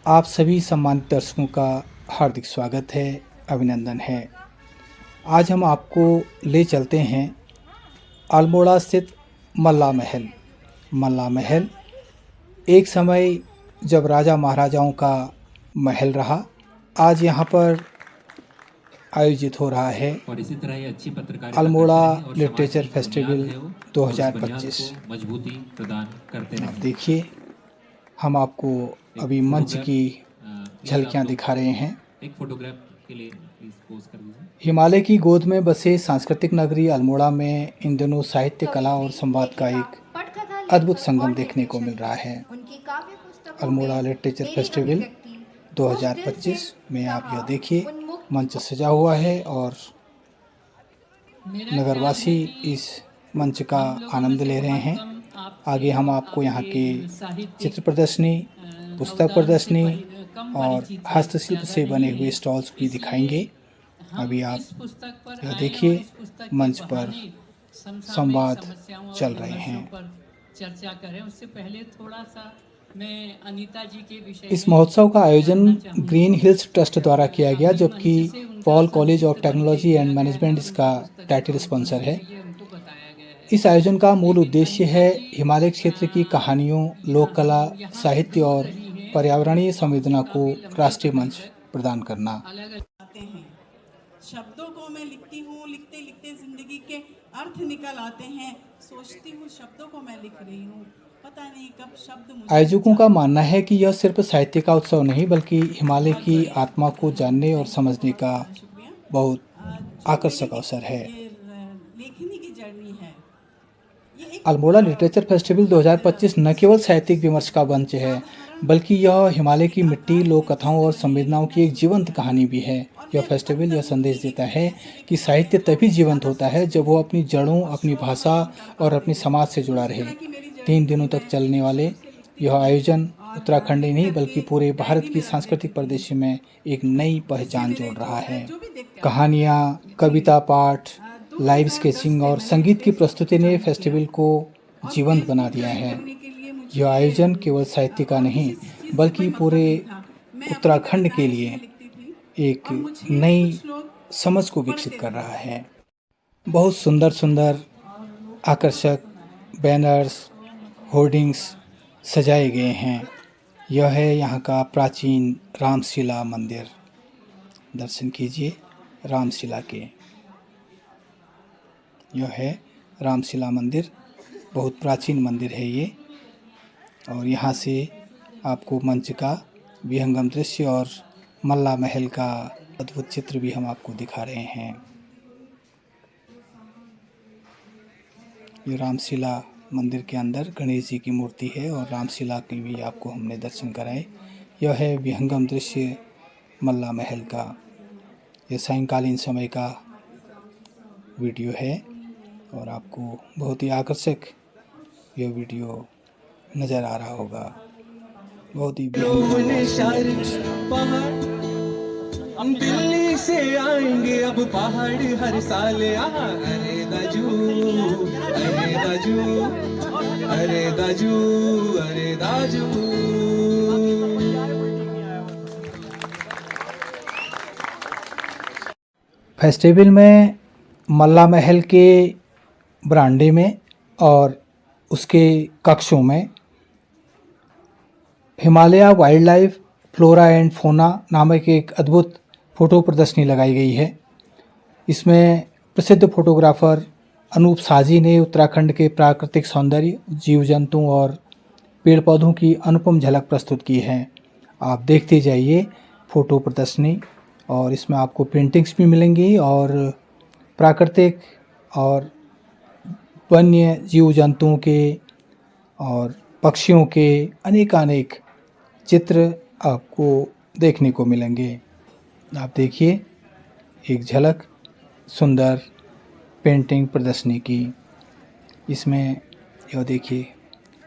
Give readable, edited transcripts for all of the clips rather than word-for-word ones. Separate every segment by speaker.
Speaker 1: आप सभी सम्मानित दर्शकों का हार्दिक स्वागत है, अभिनंदन है। आज हम आपको ले चलते हैं अल्मोड़ा स्थित मल्ला महल। मल्ला महल एक समय जब राजा महाराजाओं का महल रहा। आज यहाँ पर आयोजित हो रहा है
Speaker 2: और इसी तरह ये अच्छी पत्रकारिता
Speaker 1: अल्मोड़ा
Speaker 2: करते रहें और
Speaker 1: लिटरेचर
Speaker 2: समाज की
Speaker 1: फेस्टिवल
Speaker 2: बुनियाद है वो, और उस बुनियाद
Speaker 1: 2025।
Speaker 2: को मजबूती प्रदान करते
Speaker 1: आप
Speaker 2: रहें।
Speaker 1: देखिए, हम आपको अभी मंच की झलकियाँ दिखा रहे हैं।
Speaker 2: एक फोटोग्राफ के लिए प्लीज पोज कर दीजिए।
Speaker 1: हिमालय की गोद में बसे सांस्कृतिक नगरी अल्मोड़ा में इन दिनों साहित्य, कला और संवाद का एक अद्भुत संगम देखने को मिल रहा है। अल्मोड़ा लिटरेचर फेस्टिवल 2025 में आप यह देखिए, मंच सजा हुआ है और नगरवासी इस मंच का आनंद ले रहे हैं। आगे हम आपको यहाँ के चित्र प्रदर्शनी, पुस्तक प्रदर्शनी और हस्तशिल्प से बने हुए स्टॉल्स भी दिखाएंगे। अभी आप यह देखिए, मंच पर संवाद चल रहे हैं।
Speaker 3: चर्चा करें उससे पहले थोड़ा सा मैं अनीता जी के विषय
Speaker 1: इस महोत्सव का आयोजन ग्रीन हिल्स ट्रस्ट द्वारा किया गया, जबकि Paul college of technology and management इसका टाइटल स्पॉन्सर है। इस आयोजन का मूल उद्देश्य है हिमालय क्षेत्र की कहानियों, लोक कला, साहित्य और पर्यावरणीय संवेदना को राष्ट्रीय मंच प्रदान करना।
Speaker 4: शब्दों को मैं लिखती हूँ, लिखते लिखते जिंदगी के अर्थ निकल आते हैं। सोचती हूँ शब्दों को मैं लिख रही हूँ, पता नहीं कब शब्द मुझे।
Speaker 1: आयोजकों का मानना है कि यह सिर्फ साहित्य का उत्सव नहीं, बल्कि हिमालय की आत्मा को जानने और समझने का बहुत आकर्षक अवसर है।
Speaker 4: लेखनी की जर्नी है।
Speaker 1: अल्मोड़ा लिटरेचर फेस्टिवल 2025 न केवल साहित्यिक विमर्श का मंच है, बल्कि यह हिमालय की मिट्टी, लोक कथाओं और संवेदनाओं की एक जीवंत कहानी भी है। यह फेस्टिवल यह संदेश देता है कि साहित्य तभी जीवंत होता है जब वो अपनी जड़ों, अपनी भाषा और अपनी समाज से जुड़ा रहे। 3 दिनों तक चलने वाले यह आयोजन उत्तराखंड ही नहीं बल्कि पूरे भारत की सांस्कृतिक परिदृश्य में एक नई पहचान जोड़ रहा है। कहानियाँ, कविता पाठ, लाइव स्केचिंग और संगीत की प्रस्तुति ने फेस्टिवल को जीवंत बना दिया है। यह आयोजन केवल साहित्य का नहीं बल्कि पूरे उत्तराखंड के लिए एक नई समझ को विकसित कर रहा है। बहुत सुंदर सुंदर आकर्षक बैनर्स, होर्डिंग्स सजाए गए हैं। यह है यहाँ का प्राचीन रामशिला मंदिर। दर्शन कीजिए रामशिला के। यह है रामशिला मंदिर, बहुत प्राचीन मंदिर है ये। और यहाँ से आपको मंच का विहंगम दृश्य और मल्ला महल का अद्भुत चित्र भी हम आपको दिखा रहे हैं। ये रामशिला मंदिर के अंदर गणेश जी की मूर्ति है और रामशिला के भी आपको हमने दर्शन कराए। यह है विहंगम दृश्य मल्ला महल का। यह सायंकालीन समय का वीडियो है और आपको बहुत ही आकर्षक यह वीडियो नज़र आ रहा होगा। बहुत ही
Speaker 5: दिल्ली से आएंगे अब पहाड़ हर साल। अरे दाजू, अरे दाजू, अरे दाजू, अरे दाजू।
Speaker 1: फेस्टिवल में मल्ला महल के बरामदे में और उसके कक्षों में Himalaya wild life, flora and fauna नामक एक अद्भुत फ़ोटो प्रदर्शनी लगाई गई है। इसमें प्रसिद्ध फोटोग्राफर अनूप साजी ने उत्तराखंड के प्राकृतिक सौंदर्य, जीव जंतुओं और पेड़ पौधों की अनुपम झलक प्रस्तुत की है। आप देखते जाइए फ़ोटो प्रदर्शनी, और इसमें आपको पेंटिंग्स भी मिलेंगी और प्राकृतिक और वन्य जीव जंतुओं के और पक्षियों के अनेकानेक चित्र आपको देखने को मिलेंगे। आप देखिए एक झलक सुंदर पेंटिंग प्रदर्शनी की। इसमें यह देखिए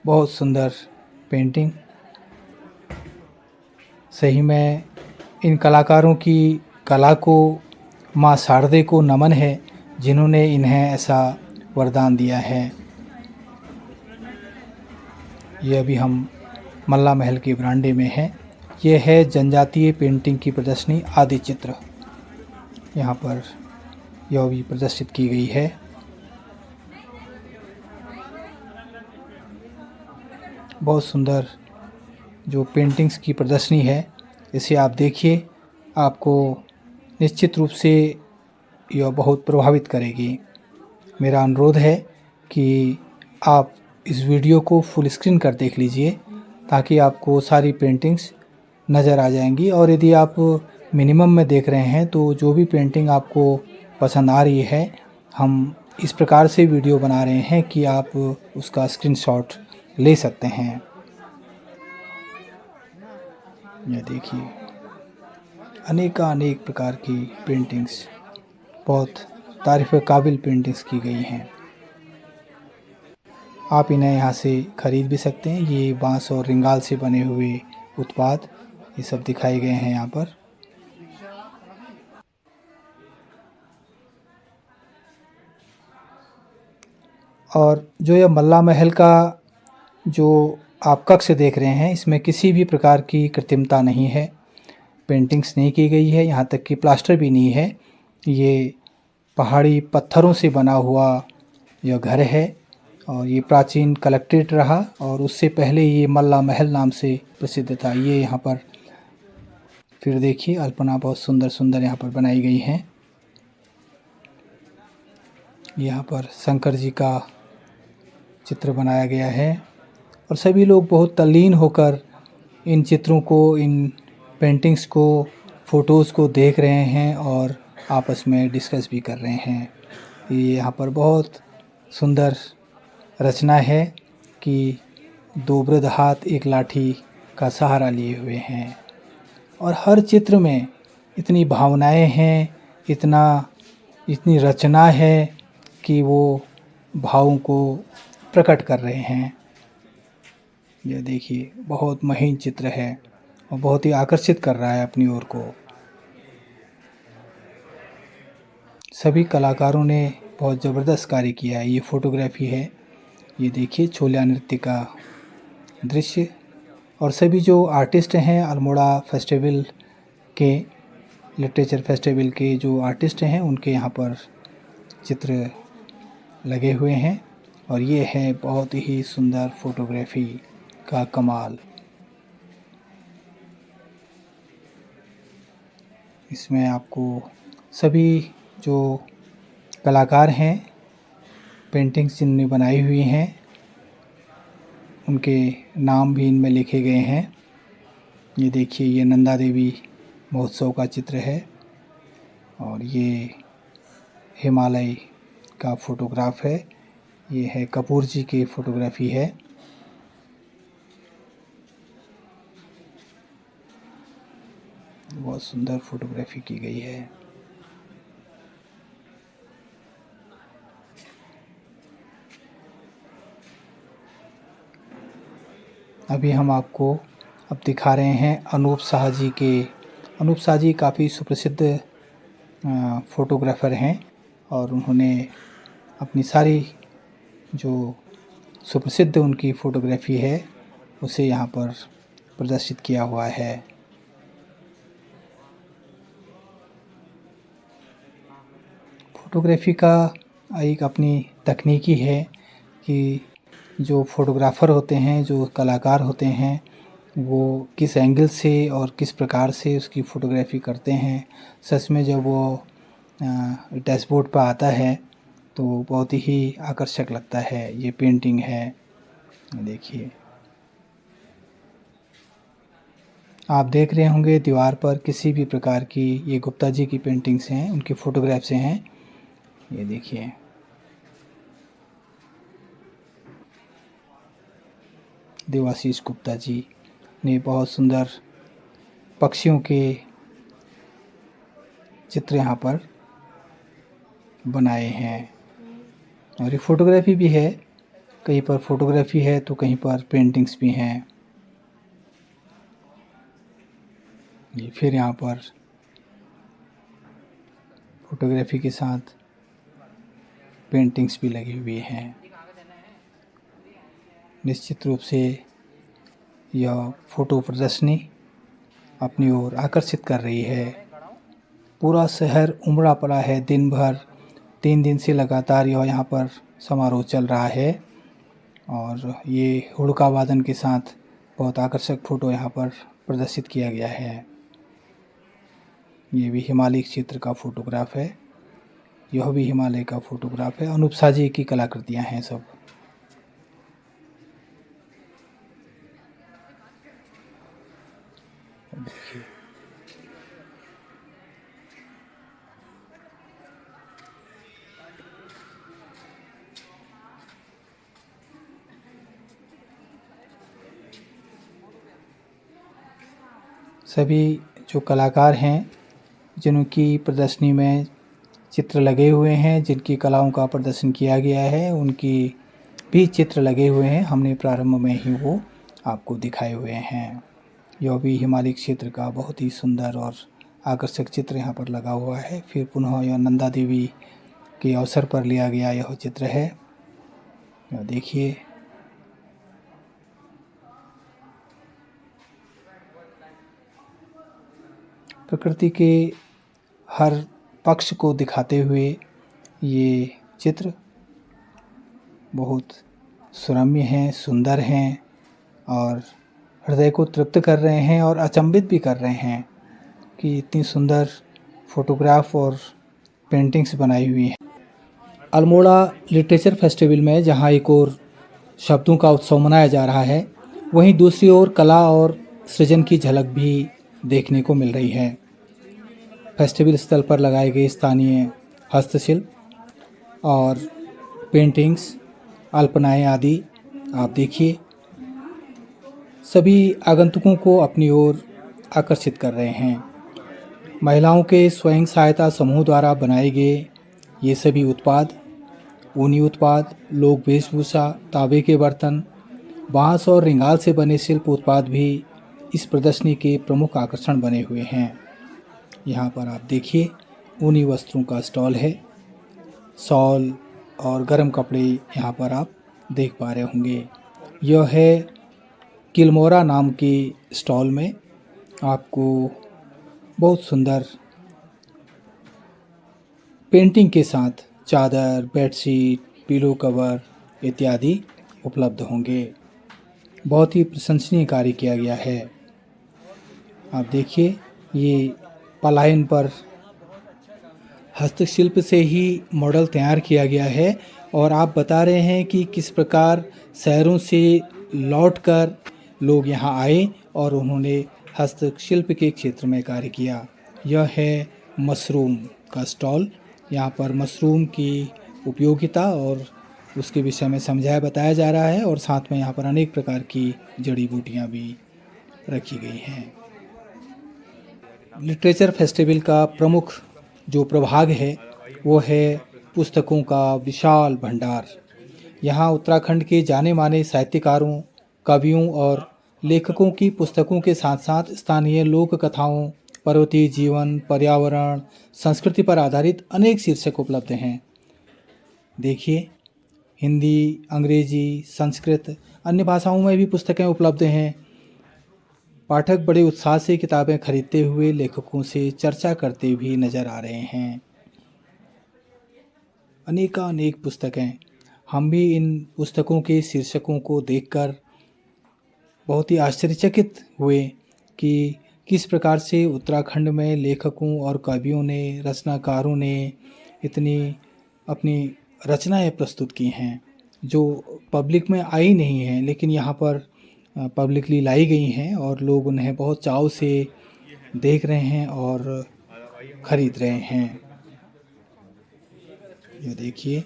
Speaker 1: बहुत सुंदर पेंटिंग। सही में इन कलाकारों की कला को माँ शारदे को नमन है, जिन्होंने इन्हें ऐसा वरदान दिया है। ये अभी हम मल्ला महल के बरामदे में हैं, ये है जनजातीय पेंटिंग की प्रदर्शनी आदि चित्र। यहाँ पर यह भी प्रदर्शित की गई है। बहुत सुंदर जो पेंटिंग्स की प्रदर्शनी है, इसे आप देखिए, आपको निश्चित रूप से यह बहुत प्रभावित करेगी। मेरा अनुरोध है कि आप इस वीडियो को फुल स्क्रीन कर देख लीजिए ताकि आपको सारी पेंटिंग्स नज़र आ जाएंगी। और यदि आप मिनिमम में देख रहे हैं तो जो भी पेंटिंग आपको पसंद आ रही है, हम इस प्रकार से वीडियो बना रहे हैं कि आप उसका स्क्रीनशॉट ले सकते हैं। ये देखिए, अनेक प्रकार की पेंटिंग्स, बहुत तारीफ़ काबिल पेंटिंग्स की गई हैं। आप इन्हें यहाँ से ख़रीद भी सकते हैं। ये बांस और रिंगाल से बने हुए उत्पाद ये सब दिखाए गए हैं यहाँ पर। और जो यह मल्ला महल का जो आप कक्ष देख रहे हैं, इसमें किसी भी प्रकार की कृत्रिमता नहीं है, पेंटिंग्स नहीं की गई है, यहाँ तक कि प्लास्टर भी नहीं है। ये पहाड़ी पत्थरों से बना हुआ यह घर है और ये प्राचीन कलेक्ट्रेट रहा और उससे पहले ये मल्ला महल नाम से प्रसिद्ध था। ये यहाँ पर फिर देखिए अल्पना बहुत सुंदर सुंदर यहाँ पर बनाई गई हैं। यहाँ पर शंकर जी का चित्र बनाया गया है और सभी लोग बहुत तल्लीन होकर इन चित्रों को, इन पेंटिंग्स को, फ़ोटोज़ को देख रहे हैं और आपस में डिस्कस भी कर रहे हैं। ये यहाँ पर बहुत सुंदर रचना है कि दो वृद्ध हाथ एक लाठी का सहारा लिए हुए हैं और हर चित्र में इतनी भावनाएं हैं, इतनी रचना है कि वो भावों को प्रकट कर रहे हैं। ये देखिए, बहुत महीन चित्र है और बहुत ही आकर्षित कर रहा है अपनी ओर को। सभी कलाकारों ने बहुत ज़बरदस्त कार्य किया है। ये फ़ोटोग्राफी है, ये देखिए छोलिया नृत्य का दृश्य। और सभी जो आर्टिस्ट हैं, अल्मोड़ा फेस्टिवल के, लिटरेचर फेस्टिवल के जो आर्टिस्ट हैं, उनके यहाँ पर चित्र लगे हुए हैं और ये है बहुत ही सुंदर फ़ोटोग्राफी का कमाल। इसमें आपको सभी जो कलाकार हैं, पेंटिंग्स जिनने बनाई हुई हैं, उनके नाम भी इनमें लिखे गए हैं। ये देखिए, ये नंदा देवी महोत्सव का चित्र है और ये हिमालय का फ़ोटोग्राफ है। ये है कपूर जी की फ़ोटोग्राफी है। बहुत सुंदर फ़ोटोग्राफी की गई है। अभी हम आपको अब दिखा रहे हैं अनूप शाह जी के। अनूप शाह जी काफ़ी सुप्रसिद्ध फ़ोटोग्राफ़र हैं और उन्होंने अपनी सारी जो सुप्रसिद्ध उनकी फ़ोटोग्राफी है उसे यहाँ पर प्रदर्शित किया हुआ है। फ़ोटोग्राफी का एक अपनी तकनीकी है कि जो फ़ोटोग्राफ़र होते हैं, जो कलाकार होते हैं, वो किस एंगल से और किस प्रकार से उसकी फ़ोटोग्राफी करते हैं। सच में जब वो डैशबोर्ड पर आता है तो बहुत ही आकर्षक लगता है। ये पेंटिंग है, देखिए, आप देख रहे होंगे दीवार पर किसी भी प्रकार की, ये गुप्ता जी की पेंटिंग्स हैं, उनकी फ़ोटोग्राफ्स हैं। ये देखिए, देवाशीष गुप्ता जी ने बहुत सुंदर पक्षियों के चित्र यहाँ पर बनाए हैं और ये फ़ोटोग्राफी भी है। कहीं पर फ़ोटोग्राफी है तो कहीं पर पेंटिंग्स भी हैं। ये फिर यहाँ पर फ़ोटोग्राफी के साथ पेंटिंग्स भी लगी हुई हैं। निश्चित रूप से यह फ़ोटो प्रदर्शनी अपनी ओर आकर्षित कर रही है। पूरा शहर उमड़ा पड़ा है। दिन भर 3 दिन से लगातार यहाँ पर समारोह चल रहा है और ये हुड़का वादन के साथ बहुत आकर्षक फ़ोटो यहाँ पर प्रदर्शित किया गया है। ये भी हिमालय क्षेत्र का फ़ोटोग्राफ है। यह भी हिमालय का फ़ोटोग्राफ है। अनूप साजी की कलाकृतियाँ हैं सब। देखिए सभी जो कलाकार हैं जिनकी प्रदर्शनी में चित्र लगे हुए हैं, जिनकी कलाओं का प्रदर्शन किया गया है, उनकी भी चित्र लगे हुए हैं। हमने प्रारंभ में ही वो आपको दिखाए हुए हैं। यह भी हिमालय क्षेत्र का बहुत ही सुंदर और आकर्षक चित्र यहाँ पर लगा हुआ है। फिर पुनः यह नंदा देवी के अवसर पर लिया गया यह चित्र है। यह देखिए प्रकृति के हर पक्ष को दिखाते हुए ये चित्र बहुत सुरम्य हैं, सुंदर हैं और हृदय को तृप्त कर रहे हैं और अचंभित भी कर रहे हैं कि इतनी सुंदर फोटोग्राफ और पेंटिंग्स बनाई हुई हैं। अल्मोड़ा लिटरेचर फेस्टिवल में जहां एक ओर शब्दों का उत्सव मनाया जा रहा है, वहीं दूसरी ओर कला और सृजन की झलक भी देखने को मिल रही है। फेस्टिवल स्थल पर लगाए गए स्थानीय हस्तशिल्प और पेंटिंग्स, अल्पनाएँ आदि आप देखिए सभी आगंतुकों को अपनी ओर आकर्षित कर रहे हैं। महिलाओं के स्वयं सहायता समूह द्वारा बनाए गए ये सभी उत्पाद, ऊनी उत्पाद, लोक वेशभूषा, तांबे के बर्तन, बांस और रिंगाल से बने शिल्प उत्पाद भी इस प्रदर्शनी के प्रमुख आकर्षण बने हुए हैं। यहाँ पर आप देखिए ऊनी वस्त्रों का स्टॉल है। शॉल और गर्म कपड़े यहाँ पर आप देख पा रहे होंगे। यह है किलमोरा नाम के स्टॉल में आपको बहुत सुंदर पेंटिंग के साथ चादर, बेडशीट, पिलो कवर इत्यादि उपलब्ध होंगे। बहुत ही प्रशंसनीय कार्य किया गया है। आप देखिए ये पलायन पर हस्तशिल्प से ही मॉडल तैयार किया गया है और आप बता रहे हैं कि किस प्रकार शहरों से लौटकर लोग यहाँ आए और उन्होंने हस्तशिल्प के क्षेत्र में कार्य किया। यह है मशरूम का स्टॉल। यहाँ पर मशरूम की उपयोगिता और उसके विषय में समझाया बताया जा रहा है और साथ में यहाँ पर अनेक प्रकार की जड़ी बूटियाँ भी रखी गई हैं। लिटरेचर फेस्टिवल का प्रमुख जो प्रभाग है वो है पुस्तकों का विशाल भंडार। यहाँ उत्तराखंड के जाने माने साहित्यकारों, कवियों और लेखकों की पुस्तकों के साथ साथ स्थानीय लोक कथाओं, पर्वतीय जीवन, पर्यावरण, संस्कृति पर आधारित अनेक शीर्षक उपलब्ध हैं। देखिए हिंदी, अंग्रेजी, संस्कृत, अन्य भाषाओं में भी पुस्तकें उपलब्ध हैं। पाठक बड़े उत्साह से किताबें खरीदते हुए लेखकों से चर्चा करते भी नजर आ रहे हैं। अनेक पुस्तकें। हम भी इन पुस्तकों के शीर्षकों को देखकर बहुत ही आश्चर्यचकित हुए कि किस प्रकार से उत्तराखंड में लेखकों और कवियों ने, रचनाकारों ने इतनी अपनी रचनाएं प्रस्तुत की हैं जो पब्लिक में आई नहीं हैं, लेकिन यहाँ पर पब्लिकली लाई गई हैं और लोग उन्हें बहुत चाव से देख रहे हैं और ख़रीद रहे हैं। ये देखिए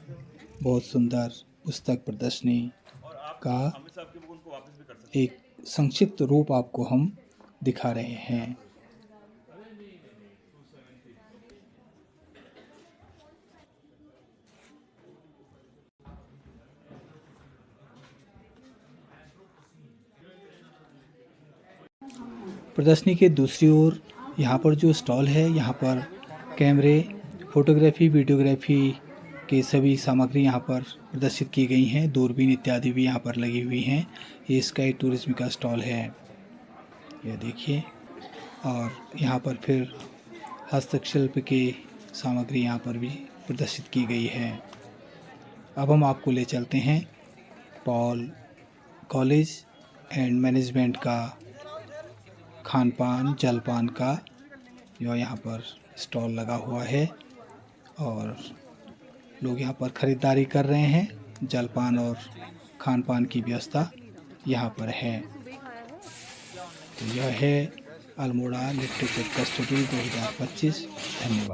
Speaker 1: बहुत सुंदर पुस्तक प्रदर्शनी का एक संक्षिप्त रूप आपको हम दिखा रहे हैं। प्रदर्शनी के दूसरी ओर यहाँ पर जो स्टॉल है, यहाँ पर कैमरे, फोटोग्राफी, वीडियोग्राफी के सभी सामग्री यहाँ पर प्रदर्शित की गई हैं। दूरबीन इत्यादि भी यहाँ पर लगी हुई हैं। ये स्काई टूरिज्म का स्टॉल है। यह देखिए और यहाँ पर फिर हस्तशिल्प की सामग्री यहाँ पर भी प्रदर्शित की गई है। अब हम आपको ले चलते हैं पॉल कॉलेज एंड मैनेजमेंट का खान पान जलपान का जो यहाँ पर स्टॉल लगा हुआ है और लोग यहाँ पर ख़रीदारी कर रहे हैं। जलपान और खान पान की व्यवस्था यहाँ पर है। तो यह है अल्मोड़ा लिटरेचर फेस्टिवल 2025। धन्यवाद।